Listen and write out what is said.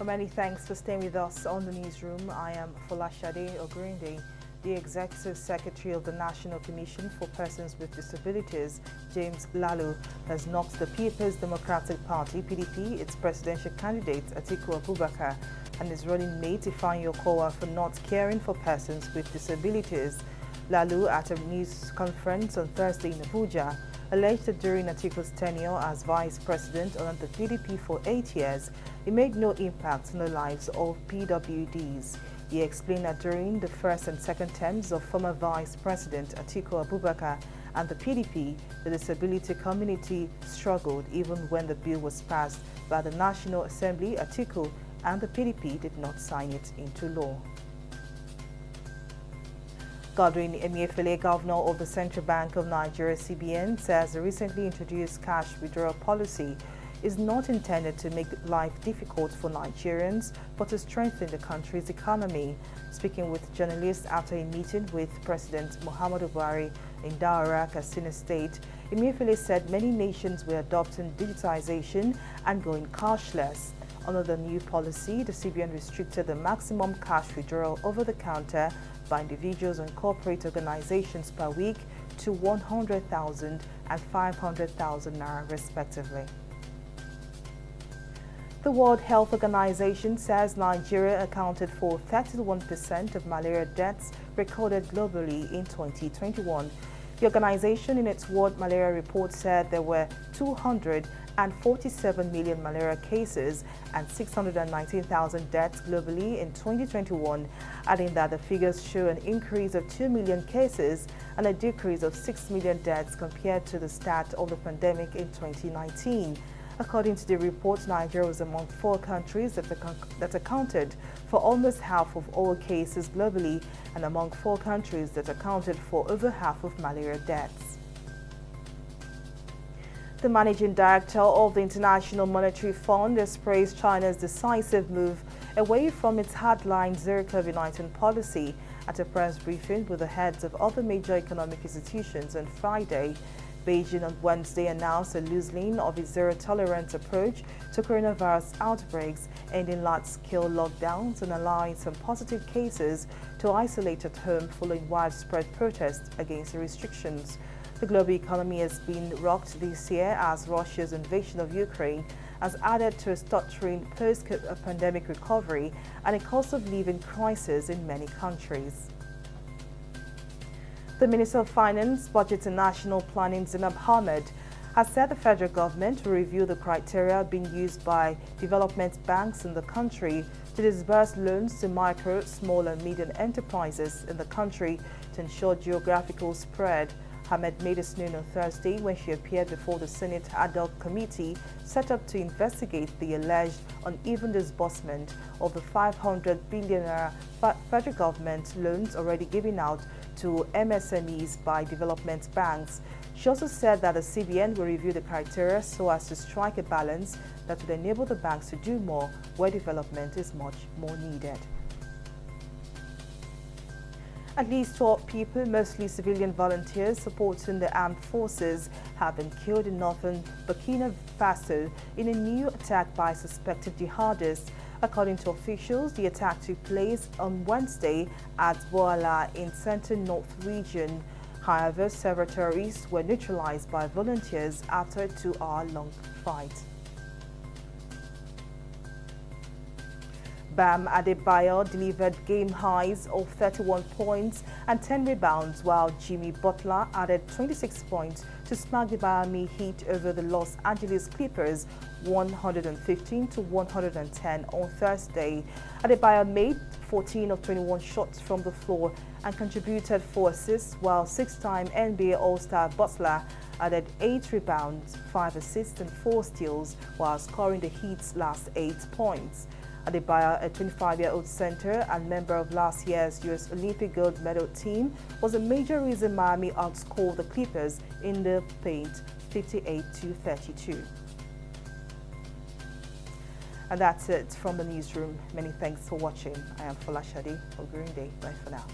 Many thanks for staying with us on the newsroom. I am Folashade Ogurinde. The Executive Secretary of the National Commission for Persons with Disabilities, James Lalu, has knocked the People's Democratic Party, PDP, its presidential candidate, Atiku Abubakar, and his running mate, Ifeanyi Okowa, for not caring for persons with disabilities. Lalu, at a news conference on Thursday in Abuja, alleged that during Atiku's tenure as vice president under the PDP for 8 years, it made no impact on the lives of PWDs. He explained that during the first and second terms of former vice president Atiku Abubakar and the PDP, the disability community struggled even when the bill was passed by the National Assembly. Atiku and the PDP did not sign it into law. Godwin Emefiele, governor of the Central Bank of Nigeria, CBN, says the recently introduced cash withdrawal policy is not intended to make life difficult for Nigerians, but to strengthen the country's economy. Speaking with journalists after a meeting with President Muhammadu Buhari in Daura, Katsina State, Emefiele said many nations were adopting digitization and going cashless. Under the new policy, the CBN restricted the maximum cash withdrawal over the counter by individuals and corporate organizations per week to 100,000 and 500,000 naira respectively. The World Health Organization says Nigeria accounted for 31% of malaria deaths recorded globally in 2021. The organization, in its World Malaria Report, said there were 247 million malaria cases and 619,000 deaths globally in 2021, adding that the figures show an increase of 2 million cases and a decrease of 6 million deaths compared to the start of the pandemic in 2019. According to the report, Nigeria was among 4 countries that accounted for almost half of all cases globally and among 4 countries that accounted for over half of malaria deaths. The managing director of the International Monetary Fund has praised China's decisive move away from its hardline zero COVID-19 policy at a press briefing with the heads of other major economic institutions on Friday. Beijing on Wednesday announced a loosening of its zero-tolerance approach to coronavirus outbreaks, ending large-scale lockdowns and allowing some positive cases to isolate at home following widespread protests against the restrictions. The global economy has been rocked this year as Russia's invasion of Ukraine has added to a stuttering post-pandemic recovery and a cost of living crisis in many countries. The Minister of Finance, Budget and National Planning, Zainab Ahmed, has said the federal government will review the criteria being used by development banks in the country to disburse loans to micro, small and medium enterprises in the country to ensure geographical spread. Ahmed made this known on Thursday when she appeared before the Senate ad hoc committee set up to investigate the alleged uneven disbursement of the 500 billion federal government loans already given out to MSMEs by development banks. She also said that the CBN will review the criteria so as to strike a balance that would enable the banks to do more where development is much more needed. At least 12 people, mostly civilian volunteers supporting the armed forces, have been killed in northern Burkina Faso in a new attack by suspected jihadists. According to officials, the attack took place on Wednesday at Bouala in Central North region. However, several terrorists were neutralized by volunteers after a 2-hour-long fight. Bam Adebayo delivered game highs of 31 points and 10 rebounds, while Jimmy Butler added 26 points to smack the Miami Heat over the Los Angeles Clippers 115-110 on Thursday. Adebayo made 14 of 21 shots from the floor and contributed 4 assists, while 6-time NBA All-Star Butler added 8 rebounds, 5 assists and 4 steals, while scoring the Heat's last 8 points. Adebayo, a 25-year-old center and member of last year's U.S. Olympic gold medal team, was a major reason Miami outscored the Clippers in the paint 58-32. And that's it from the newsroom. Many thanks for watching. I am Folashade Ogurinde. Bye for now.